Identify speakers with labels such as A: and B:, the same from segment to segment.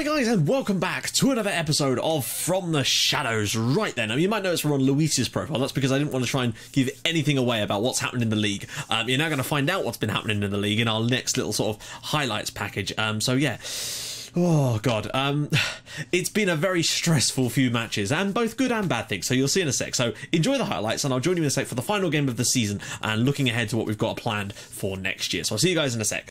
A: Hi guys, and welcome back to another episode of From the Shadows. Right then, you might notice we're on Luis's profile. That's because I didn't want to try and give anything away about what's happening in the league. You're now going to find out what's been happening in the league in our next little sort of highlights package. So yeah. Oh god, it's been a very stressful few matches, and both good and bad things, so you'll see in a sec. So enjoy the highlights, and I'll join you in a sec for the final game of the season and looking ahead to what we've got planned for next year. So I'll see you guys in a sec.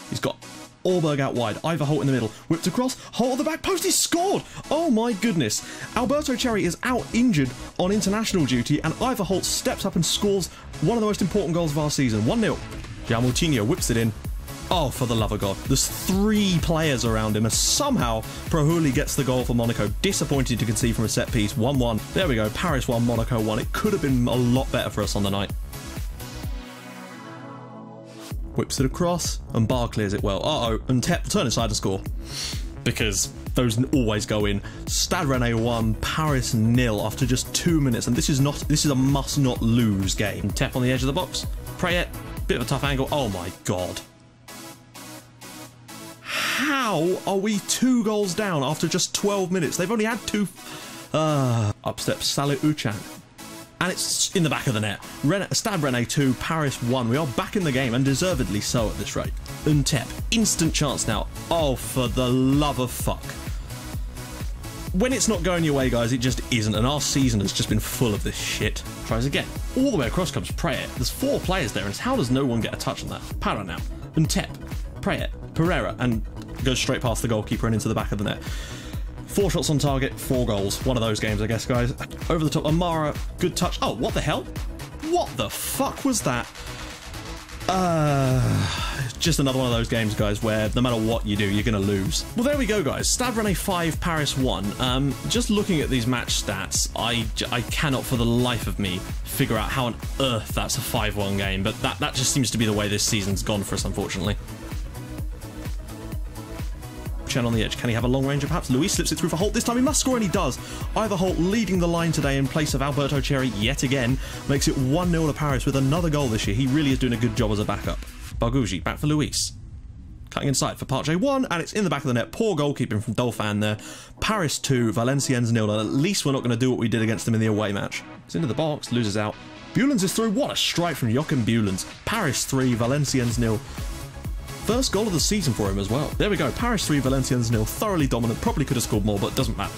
A: He's got Allberg out wide, Ivor Holt in the middle, whipped across, Holt at the back post, he's scored! Oh my goodness. Alberto Cherry is out injured on international duty, and Ivor Holt steps up and scores one of the most important goals of our season. 1-0. Gianmoutinho whips it in. Oh, for the love of God. There's three players around him, and somehow Prohuli gets the goal for Monaco. Disappointed to concede from a set piece. 1-1. There we go. Paris 1, Monaco 1. It could have been a lot better for us on the night. Whips it across, and Barr clears it well. Uh-oh, and Tep turn aside and score. Because those always go in. Stade Rennais 1, Paris 0 after just 2 minutes, and this is a must not lose game. Tep on the edge of the box. Prayet, bit of a tough angle. Oh my God. How are we 2 goals down after just 12 minutes? They've only had 2. Up steps Salih Uchan. And it's in the back of the net. Stade Rennais 2, Paris 1. We are back in the game, and deservedly so at this rate. Untep, instant chance now. Oh, for the love of fuck. When it's not going your way, guys, it just isn't, and our season has just been full of this shit. Tries again. All the way across comes Prayet. There's 4 players there, and how does no one get a touch on that? Para now. Untep, Prayet, Pereira, and goes straight past the goalkeeper and into the back of the net. 4 shots on target, 4 goals. One of those games, I guess, guys. Over the top, Amara, good touch. Oh, what the hell? What the fuck was that? Just another one of those games, guys, where no matter what you do, you're going to lose. Well, there we go, guys. Stade Rennais 5, Paris 1. Just looking at these match stats, I cannot for the life of me figure out how on earth that's a 5-1 game, but that just seems to be the way this season's gone for us, unfortunately. Chen on the edge. Can he have a long ranger perhaps? Luis slips it through for Holt. This time he must score, and he does. Ivor Holt leading the line today in place of Alberto Cherry yet again. Makes it 1-0 to Paris with another goal this year. He really is doing a good job as a backup. Bargugi back for Luis. Cutting inside for Parche 1, and it's in the back of the net. Poor goalkeeping from Dolphin there. Paris 2, Valenciennes 0. At least we're not going to do what we did against them in the away match. It's into the box, loses out. Bulens is through. What a strike from Joachim Bulens. Paris 3, Valenciennes 0. First goal of the season for him as well. There we go. Paris 3, Valenciennes 0. Thoroughly dominant. Probably could have scored more, but doesn't matter.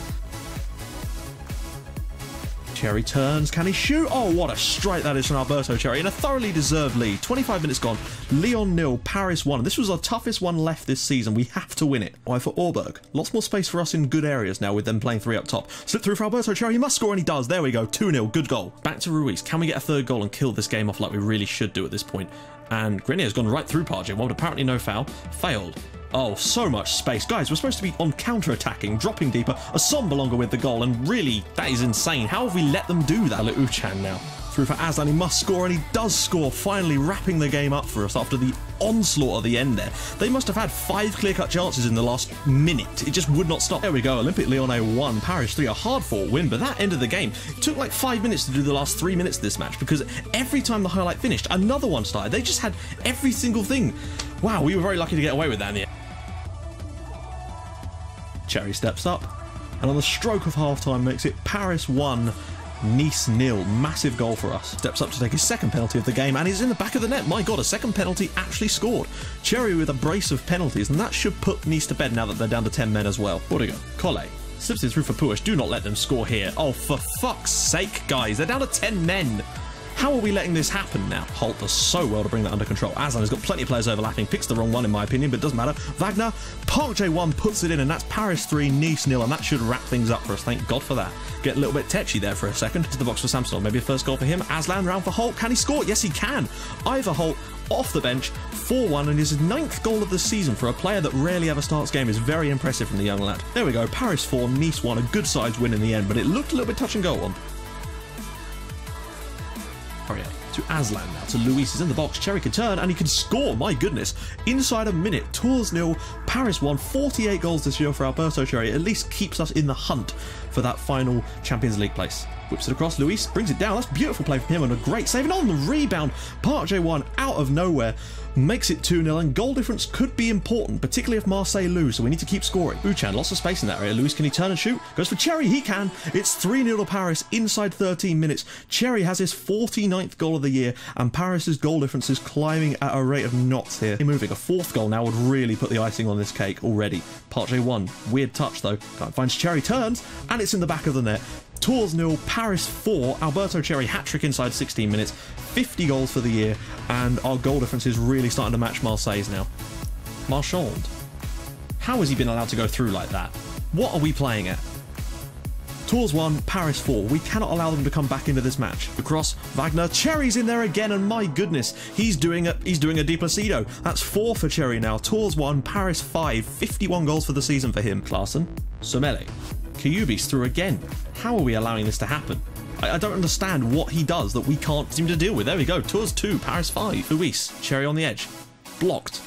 A: Cherry turns. Can he shoot? Oh, what a strike that is from Alberto Cherry. In a thoroughly deserved lead. 25 minutes gone. Lyon 0, Paris 1. This was our toughest one left this season. We have to win it. Why for Allberg? Lots more space for us in good areas now with them playing 3 up top. Slip through for Alberto Cherry. He must score, and he does. There we go. 2-0. Good goal. Back to Ruiz. Can we get a 3rd goal and kill this game off like we really should do at this point? And Grenier has gone right through Parisian, but apparently no foul. Failed. Oh, so much space. Guys, we're supposed to be on counter-attacking, dropping deeper. Assombalonga with the goal, and really, that is insane. How have we let them do that? Uchan now. Through for Aslan, he must score, and he does score, finally wrapping the game up for us after the onslaught at the end there. They must have had 5 clear-cut chances in the last minute. It just would not stop. There we go, Olympique Lyonnais 1, Paris 3, a hard-fought win, but that ended the game. It took like 5 minutes to do the last 3 minutes of this match, because every time the highlight finished, another one started. They just had every single thing. Wow, we were very lucky to get away with that in the end. Cherry steps up, and on the stroke of half-time makes it Paris 1, Nice 0. Massive goal for us. Steps up to take his 2nd penalty of the game, and he's in the back of the net. My God, a 2nd penalty actually scored. Cherry with a brace of penalties, and that should put Nice to bed now that they're down to 10 men as well. Bodigo, Colle, slips it through for Puish. Do not let them score here. Oh, for fuck's sake, guys. They're down to 10 men. How are we letting this happen now? Holt does so well to bring that under control. Aslan has got plenty of players overlapping. Picks the wrong one, in my opinion, but doesn't matter. Wagner, Park J1 puts it in, and that's Paris 3, Nice 0, and that should wrap things up for us. Thank God for that. Get a little bit tetchy there for a second. To the box for Samson. Maybe a first goal for him. Aslan round for Holt. Can he score? Yes, he can. Ivor Holt off the bench, 4-1, and his 9th goal of the season for a player that rarely ever starts game is very impressive from the young lad. There we go. Paris 4, Nice 1. A good sized win in the end, but it looked a little bit touch and go on. to Aslan now, to Luis is in the box, Cherry can turn and he can score, my goodness, inside a minute. Tours 0, Paris 1, 48 goals this year for Alberto Cherry, at least keeps us in the hunt for that final Champions League place. Whips it across, Luis brings it down, that's beautiful play from him and a great save, and on the rebound, Park Jae-won out of nowhere makes it 2-0, and goal difference could be important, particularly if Marseille lose, so we need to keep scoring. Uchan, lots of space in that area. Luis, can he turn and shoot? Goes for Cherry, he can. It's 3-0 to Paris inside 13 minutes. Cherry has his 49th goal of the year, and Paris's goal difference is climbing at a rate of knots here. Moving, a fourth goal now would really put the icing on this cake already. Park Jae-won, weird touch though. Finds Cherry, turns, and it's in the back of the net. Tours 0, Paris 4, Alberto Cherry hat-trick inside 16 minutes, 50 goals for the year, and our goal difference is really starting to match Marseille's now. Marchand. How has he been allowed to go through like that? What are we playing at? Tours 1, Paris 4. We cannot allow them to come back into this match. Across, Wagner, Cherry's in there again, and my goodness, he's doing a Di Placido. That's 4 for Cherry now. Tours 1, Paris 5, 51 goals for the season for him. Klaassen, Somele. Kyubi's through again. How are we allowing this to happen? I don't understand what he does that we can't seem to deal with. There we go. Tours 2, Paris 5. Luis, Cherry on the edge. Blocked.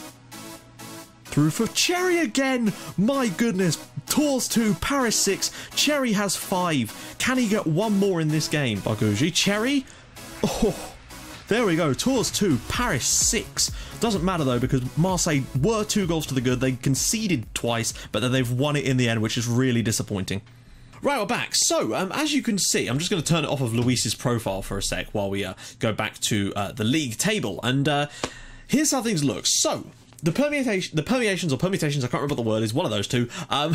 A: Through for Cherry again. My goodness. Tours 2, Paris 6. Cherry has 5. Can he get one more in this game? Barguji, Cherry. Oh, there we go. Tours 2, Paris 6. Doesn't matter though, because Marseille were 2 goals to the good. They conceded twice, but then they've won it in the end, which is really disappointing. Right, we're back. So, as you can see, I'm just going to turn it off of Luis's profile for a sec while we go back to the league table. And here's how things look. So, the permutations, I can't remember what the word is, one of those two, are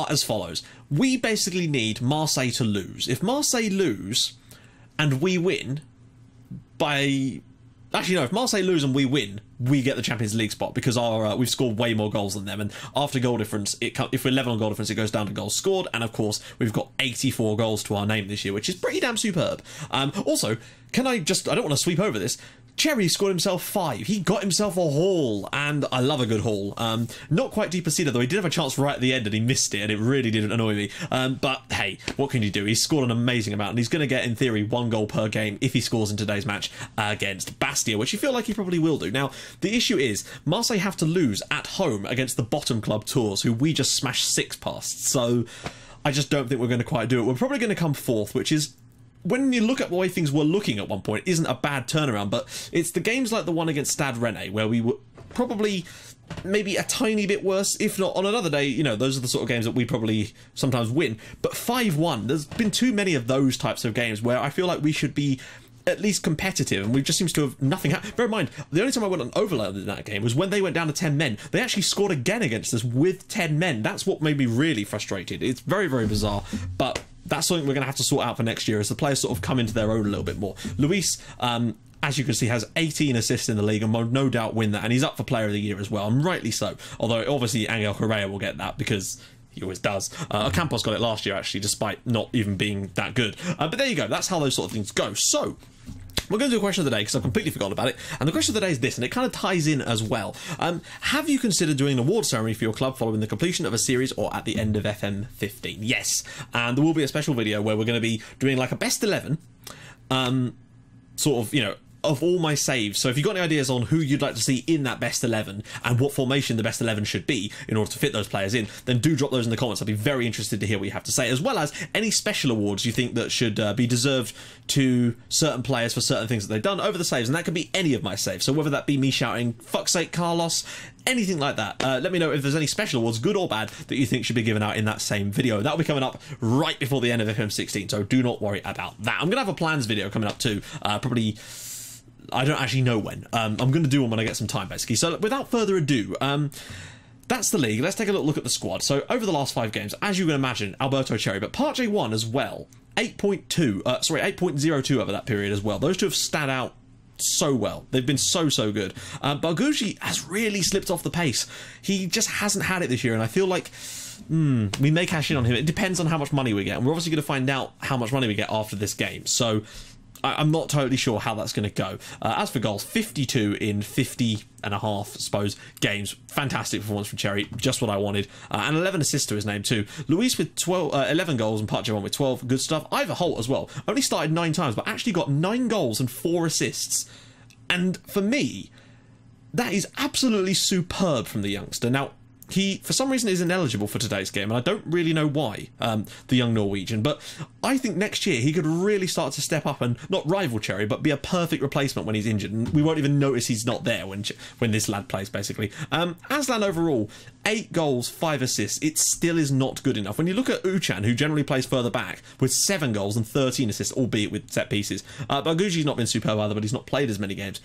A: as follows. We basically need Marseille to lose. If Marseille lose and we win by... Actually, no, if Marseille lose and we win, we get the Champions League spot because we've scored way more goals than them. And after goal difference, if we're level on goal difference, it goes down to goals scored. And of course, we've got 84 goals to our name this year, which is pretty damn superb. Also, I don't want to sweep over this. Cherry scored himself 5. He got himself a haul, and I love a good haul. Not quite Di Placido, though. He did have a chance right at the end, and he missed it, and it really did annoy me. But hey, what can you do? He's scored an amazing amount, and he's going to get, in theory, 1 goal per game if he scores in today's match against Bastia, which you feel like he probably will do. Now, the issue is, Marseille have to lose at home against the bottom club Tours, who we just smashed 6 past. So, I just don't think we're going to quite do it. We're probably going to come 4th, which is... when you look at the way things were looking at one point, isn't a bad turnaround, but it's the games like the one against Stade Rennais where we were probably maybe a tiny bit worse, if not on another day, you know, those are the sort of games that we probably sometimes win. But 5-1, there's been too many of those types of games where I feel like we should be at least competitive, and we just seems to have nothing happened. Bear in mind, the only time I went on overload in that game was when they went down to 10 men. They actually scored again against us with 10 men. That's what made me really frustrated. It's very, very bizarre, but that's something we're going to have to sort out for next year as the players sort of come into their own a little bit more. Luis, as you can see, has 18 assists in the league and will no doubt win that, and he's up for Player of the Year as well, and rightly so. Although, obviously, Angel Correa will get that because... he always does. Campos got it last year, actually, despite not even being that good. But there you go. That's how those sort of things go. So, we're going to do a question of the day because I've completely forgotten about it. And the question of the day is this, and it kind of ties in as well. Have you considered doing an award ceremony for your club following the completion of a series or at the end of FM15? Yes. And there will be a special video where we're going to be doing like a best 11, sort of, you know, of all my saves. So if you've got any ideas on who you'd like to see in that best 11 and what formation the best 11 should be in order to fit those players in, then do drop those in the comments. I'd be very interested to hear what you have to say, as well as any special awards you think that should be deserved to certain players for certain things that they've done over the saves, and that could be any of my saves. So whether that be me shouting fuck's sake Carlos, anything like that, let me know if there's any special awards, good or bad, that you think should be given out in that same video. That'll be coming up right before the end of FM16, so do not worry about that. I'm gonna have a plans video coming up too, probably, I don't actually know when. I'm going to do one when I get some time, basically. So without further ado, that's the league. Let's take a look at the squad. So over the last 5 games, as you can imagine, Alberto Cherry, but Park Jae-won as well, 8.02 over that period as well. Those two have stand out so well. They've been so good. Barguji has really slipped off the pace. He just hasn't had it this year, and I feel like we may cash in on him. It depends on how much money we get, and we're obviously going to find out how much money we get after this game. So I'm not totally sure how that's going to go. As for goals, 52 in 50 and a half, I suppose, games. Fantastic performance from Cherry, just what I wanted. And 11 assists to his name too. Luis with 11 goals and Parche with 12. Good stuff. Ivor Holt as well. Only started 9 times, but actually got 9 goals and 4 assists. And for me, that is absolutely superb from the youngster. Now, he, for some reason, is ineligible for today's game, and I don't really know why, the young Norwegian, but I think next year he could really start to step up and not rival Cherry, but be a perfect replacement when he's injured, and we won't even notice he's not there when this lad plays, basically. Aslan overall, 8 goals, 5 assists, it still is not good enough. When you look at Uchan, who generally plays further back, with 7 goals and 13 assists, albeit with set pieces, Baguji's not been superb either, but he's not played as many games.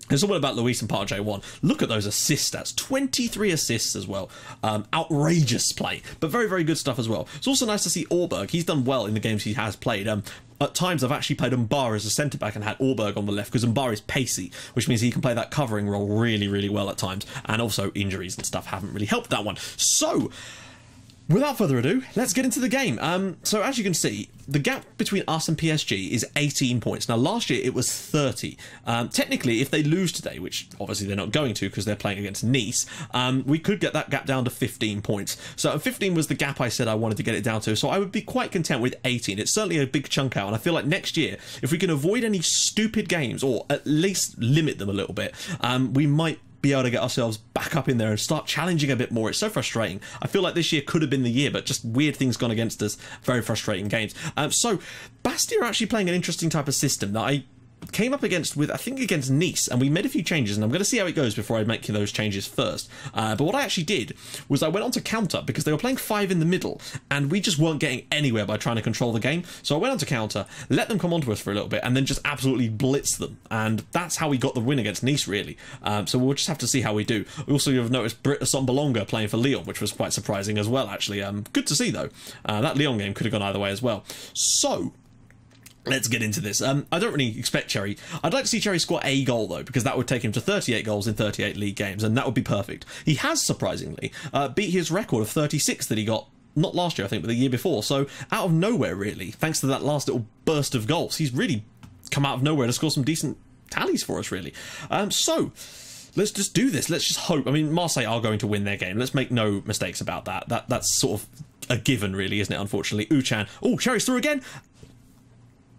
A: It's all about Luis and Parche 1. Look at those assist stats. 23 assists as well. Outrageous play, but very, very good stuff as well. It's also nice to see Orberg. He's done well in the games he has played. At times, I've actually played Mbar as a centre-back and had Orberg on the left, because Mbar is pacey, which means he can play that covering role really, really well at times. And also, injuries and stuff haven't really helped that one. So, without further ado, let's get into the game. So as you can see, the gap between us and PSG is 18 points. Now, last year it was 30. Technically, if they lose today, which obviously they're not going to because they're playing against Nice, we could get that gap down to 15 points. So 15 was the gap I said I wanted to get it down to. So I would be quite content with 18. It's certainly a big chunk out, and I feel like next year, if we can avoid any stupid games, or at least limit them a little bit, we might be able to get ourselves back up in there and start challenging a bit more. It's so frustrating. I feel like this year could have been the year, but just weird things gone against us. Very frustrating games. So Bastia are actually playing an interesting type of system that I came up against with, I think, against Nice, and we made a few changes, and I'm going to see how it goes before I make those changes first. But what I actually did was I went on to counter, because they were playing 5 in the middle, and we just weren't getting anywhere by trying to control the game. So I went on to counter, let them come onto us for a little bit, and then just absolutely blitz them. And that's how we got the win against Nice, really. So we'll just have to see how we do. We also have noticed Britta Sombalonga playing for Lyon, which was quite surprising as well, actually. Good to see, though. That Lyon game could have gone either way as well. So let's get into this. I don't really expect Cherry. I'd like to see Cherry score a goal, though, because that would take him to 38 goals in 38 league games, and that would be perfect. He has, surprisingly, beat his record of 36 that he got, not last year, I think, but the year before. So, out of nowhere, really, thanks to that last little burst of goals, he's really come out of nowhere to score some decent tallies for us, really. So let's just do this. Let's just hope. I mean, Marseille are going to win their game. Let's make no mistakes about that. That's sort of a given, really, isn't it, unfortunately? Uchan. Oh, Cherry's through again.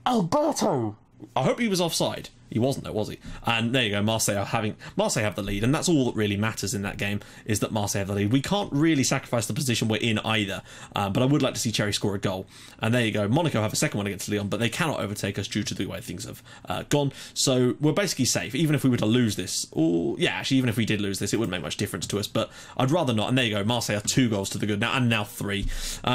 A: Alberto! I hope he was offside. He wasn't, though, was he? And there you go, Marseille have the lead, and that's all that really matters in that game, is that Marseille have the lead. We can't really sacrifice the position we're in either, but I would like to see Cherry score a goal. And there you go, Monaco have a second one against Lyon, but they cannot overtake us due to the way things have gone. So we're basically safe, even if we were to lose this. Or, yeah, actually, even if we did lose this, it wouldn't make much difference to us, but I'd rather not. And there you go, Marseille are 2 goals to the good now, and now 3,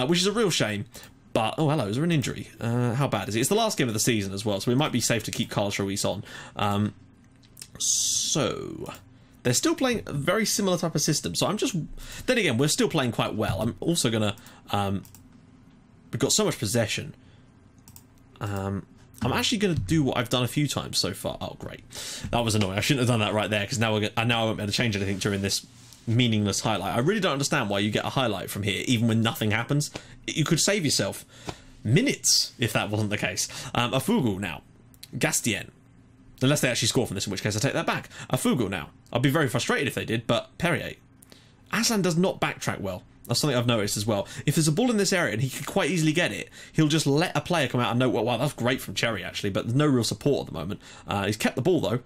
A: which is a real shame. But, oh, hello, is there an injury? How bad is it? It's the last game of the season as well, so we might be safe to keep Carlos Ruiz on. So, they're still playing a very similar type of system. So I'm just... Then again, we're still playing quite well. I'm also going to... we've got so much possession. I'm actually going to do what I've done a few times so far. Oh, great. That was annoying. I shouldn't have done that right there, because now I won't be able to change anything during this meaningless highlight. I really don't understand why you get a highlight from here, even when nothing happens. You could save yourself minutes if that wasn't the case. Afugu now. Gastien. Unless they actually score from this, in which case I take that back. Afugu now. I'd be very frustrated if they did, but Perrier. Aslan does not backtrack well. That's something I've noticed as well. If there's a ball in this area and he could quite easily get it, he'll just let a player come out and know, well, wow, that's great from Cherry, actually, but there's no real support at the moment. He's kept the ball, though,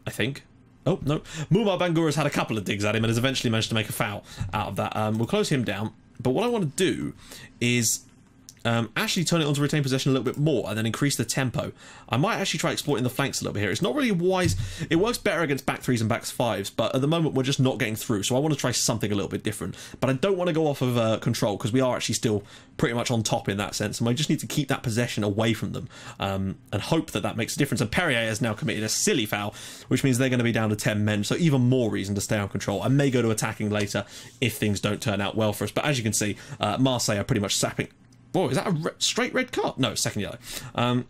A: I think. Oh, no. Mumar Bangura's had a couple of digs at him and has eventually managed to make a foul out of that. We'll close him down. But what I want to do is actually turn it on to retain possession a little bit more and then increase the tempo. I might actually try exploiting the flanks a little bit here. It's not really wise. It works better against back 3s and back 5s, but at the moment we're just not getting through. So I want to try something a little bit different. But I don't want to go off of control, because we are actually still pretty much on top in that sense. And I just need to keep that possession away from them and hope that that makes a difference. And Perrier has now committed a silly foul, which means they're going to be down to 10 men. So even more reason to stay on control. I may go to attacking later if things don't turn out well for us. But as you can see, Marseille are pretty much sapping. Whoa, is that a straight red card? No, second yellow.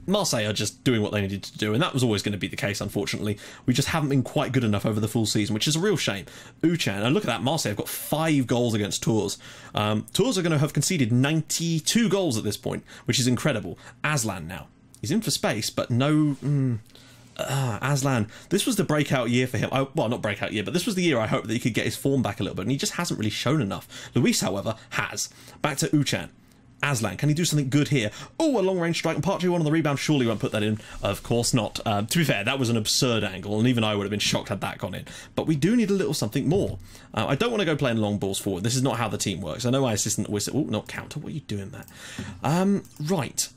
A: Marseille are just doing what they needed to do, and that was always going to be the case, unfortunately. We just haven't been quite good enough over the full season, which is a real shame. Uchan, and look at that, Marseille have got 5 goals against Tours. Tours are going to have conceded 92 goals at this point, which is incredible. Aslan now. He's in for space, but no... Aslan, this was the breakout year for him. Well, not breakout year, but this was the year I hoped that he could get his form back a little bit, and he just hasn't really shown enough. Luis, however, has. Back to Uchan. Aslan, can he do something good here? Oh, a long-range strike, and Partey one on the rebound. Surely won't put that in. Of course not. To be fair, that was an absurd angle, and even I would have been shocked had that gone in. But we do need a little something more. I don't want to go playing long balls forward. This is not how the team works. I know my assistant always said, oh, not counter. What are you doing there? Right.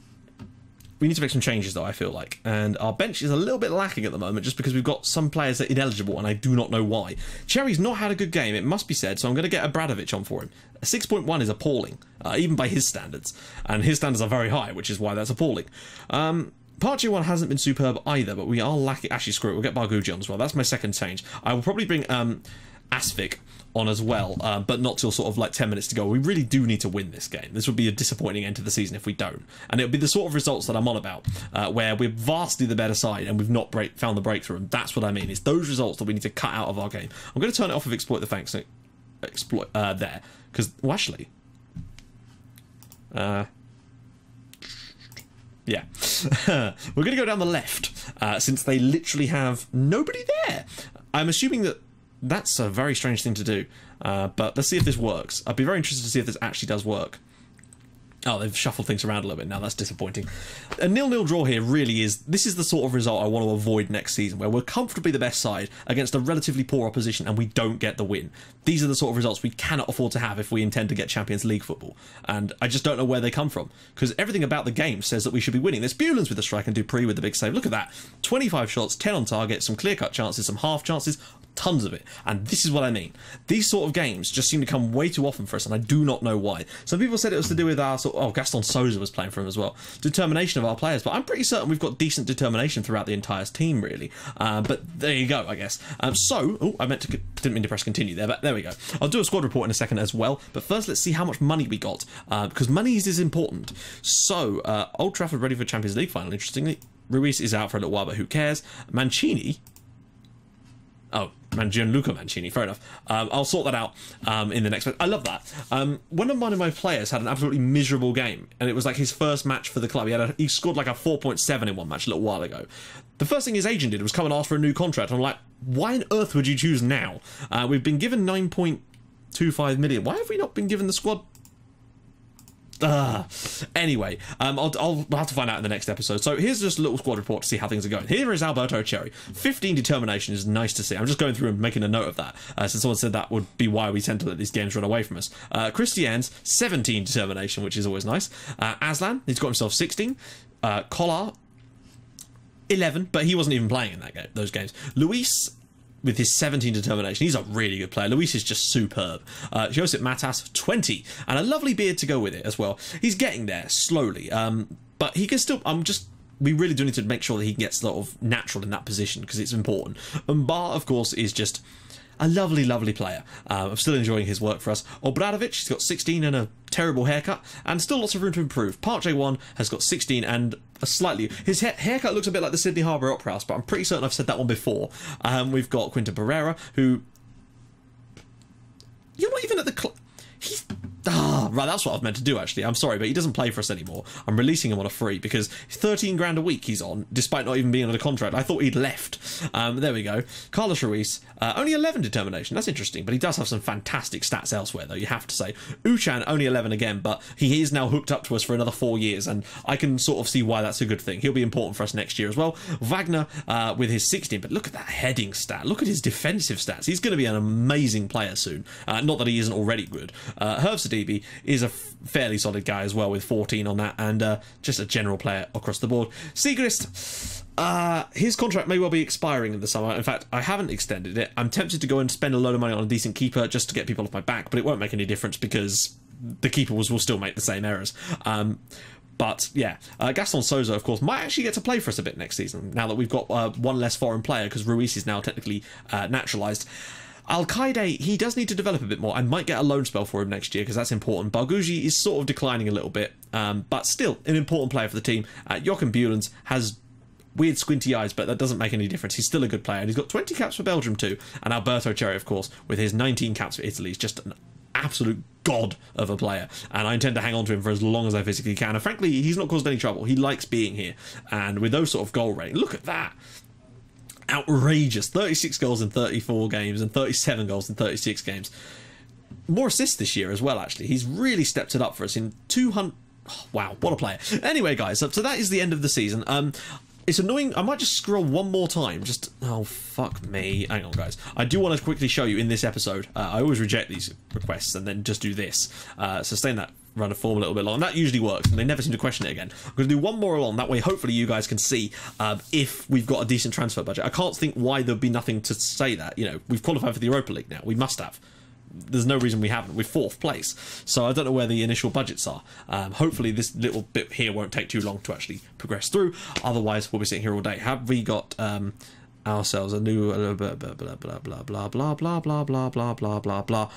A: We need to make some changes, though, I feel like. And our bench is a little bit lacking at the moment, just because we've got some players that are ineligible, and I do not know why. Cherry's not had a good game, it must be said, so I'm going to get a Bradovic on for him. A 6.1 is appalling, even by his standards. And his standards are very high, which is why that's appalling. Partey one hasn't been superb either, but we are lacking... Actually, screw it, we'll get Bargugi on as well. That's my second change. I will probably bring Asvik on as well, but not till sort of like 10 minutes to go. We really do need to win this game. This would be a disappointing end to the season if we don't, and it'll be the sort of results that I'm on about, where we're vastly the better side and we've not found the breakthrough, and that's what I mean. It's those results that we need to cut out of our game. I'm going to turn it off of exploit the flanks, exploit there, because well, actually, yeah, we're going to go down the left since they literally have nobody there. I'm assuming that that's a very strange thing to do, but let's see if this works. I'd be very interested to see if this actually does work. Oh, they've shuffled things around a little bit now. That's disappointing. A 0-0 draw here really is... This is the sort of result I want to avoid next season, where we're comfortably the best side against a relatively poor opposition and we don't get the win. These are the sort of results we cannot afford to have if we intend to get Champions League football. And I just don't know where they come from, because everything about the game says that we should be winning. There's Bulens with the strike and Dupree with the big save. Look at that. 25 shots, 10 on target, some clear-cut chances, some half chances... Tons of it, and this is what I mean. These sort of games just seem to come way too often for us, and I do not know why. Some people said it was to do with our sort of, oh, Gaston Sousa was playing for him as well. Determination of our players, but I'm pretty certain we've got decent determination throughout the entire team, really. But there you go, I guess. Oh, I didn't mean to press continue there, but there we go. I'll do a squad report in a second as well, but first let's see how much money we got, because money is important. So, Old Trafford ready for Champions League final, interestingly. Ruiz is out for a little while, but who cares? Mancini... Oh, Gianluca Mancini, fair enough. I'll sort that out in the next one. I love that. One of my players had an absolutely miserable game, and it was like his first match for the club. He scored like a 4.7 in one match a little while ago. The first thing his agent did was come and ask for a new contract. I'm like, why on earth would you choose now? We've been given 9.25 million. Why have we not been given the squad? Anyway, I'll have to find out in the next episode. So here's just a little squad report to see how things are going. Here is Alberto Cherry. 15 determination is nice to see. I'm just going through and making a note of that, since someone said that would be why we tend to let these games run away from us. Christian's 17 determination, which is always nice. Aslan, he's got himself 16. Collar, 11, but he wasn't even playing in those games. Luis, with his 17 determination, he's a really good player. Luis is just superb. Josep Matas, 20, and a lovely beard to go with it as well. He's getting there slowly, but he can still... we really do need to make sure that he gets sort of natural in that position, because it's important. And Bar, of course, is just a lovely, lovely player. I'm still enjoying his work for us. Obradovic, he's got 16 and a terrible haircut, and still lots of room to improve. Partey 1 has got 16 and a slightly... His haircut looks a bit like the Sydney Harbour Opera House, but I'm pretty certain I've said that one before. We've got Quinta Pereira, who... You're not even at the club... He's... right, that's what I've meant to do, actually. I'm sorry, but he doesn't play for us anymore. I'm releasing him on a free, because 13 grand a week he's on, despite not even being under contract. I thought he'd left. There we go. Carlos Ruiz, only 11 determination. That's interesting, but he does have some fantastic stats elsewhere, though, you have to say. Uchan, only 11 again, but he is now hooked up to us for another 4 years, and I can sort of see why that's a good thing. He'll be important for us next year as well. Wagner, with his 16, but look at that heading stat. Look at his defensive stats. He's going to be an amazing player soon. Not that he isn't already good. Herb Sidibe is a fairly solid guy as well, with 14 on that, and just a general player across the board. Siegrist, his contract may well be expiring in the summer. In fact, I haven't extended it. I'm tempted to go and spend a load of money on a decent keeper just to get people off my back, but it won't make any difference because the keeper will still make the same errors. But yeah, Gaston Sousa, of course, might actually get to play for us a bit next season, now that we've got one less foreign player, because Ruiz is now technically naturalised. Al-Qaeda, he does need to develop a bit more. I might get a loan spell for him next year, because that's important. Bargugi is sort of declining a little bit, but still an important player for the team. Joachim Bulens has weird squinty eyes, but that doesn't make any difference. He's still a good player, and he's got 20 caps for Belgium too. And Alberto Cherry, of course, with his 19 caps for Italy, is just an absolute god of a player, and I intend to hang on to him for as long as I physically can. And frankly, he's not caused any trouble. He likes being here, and with those sort of goal rating, look at that. Outrageous. 36 goals in 34 games and 37 goals in 36 games. More assists this year as well, actually. He's really stepped it up for us in 200... Oh, wow, what a player. Anyway, guys, so that is the end of the season. It's annoying. I might just scroll one more time. Just... Oh, fuck me. Hang on, guys. I do want to quickly show you in this episode. I always reject these requests and then just do this. Sustain that run of form a little bit long. And that usually works, and they never seem to question it again. I'm going to do one more along. That way, hopefully, you guys can see if we've got a decent transfer budget. I can't think why there'd be nothing to say that. You know, we've qualified for the Europa League now. We must have. There's no reason we haven't. We're 4th place, so I don't know where the initial budgets are. Hopefully this little bit here won't take too long to actually progress through, otherwise we'll be sitting here all day. Have we got ourselves a new blah blah blah blah blah blah blah blah blah blah blah blah blah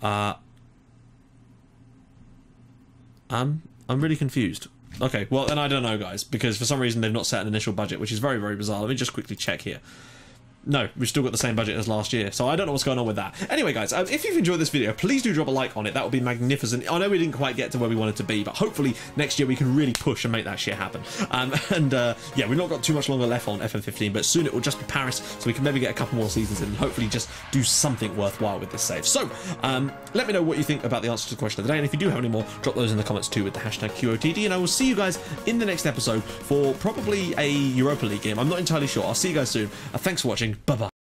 A: blah I'm really confused. Okay, well then I don't know, guys, because for some reason they've not set an initial budget, which is very, very bizarre. Let me just quickly check here. No, we've still got the same budget as last year, so I don't know what's going on with that. Anyway, guys, if you've enjoyed this video, please do drop a like on it. That would be magnificent. I know we didn't quite get to where we wanted to be, but hopefully next year we can really push and make that shit happen. Yeah, we've not got too much longer left on FM15, but soon it will just be Paris, so we can maybe get a couple more seasons in and hopefully just do something worthwhile with this save. So, let me know what you think about the answer to the question of the day, and if you do have any more, drop those in the comments too with the hashtag QOTD, and I will see you guys in the next episode for probably a Europa League game. I'm not entirely sure. I'll see you guys soon. Thanks for watching. Bye-bye.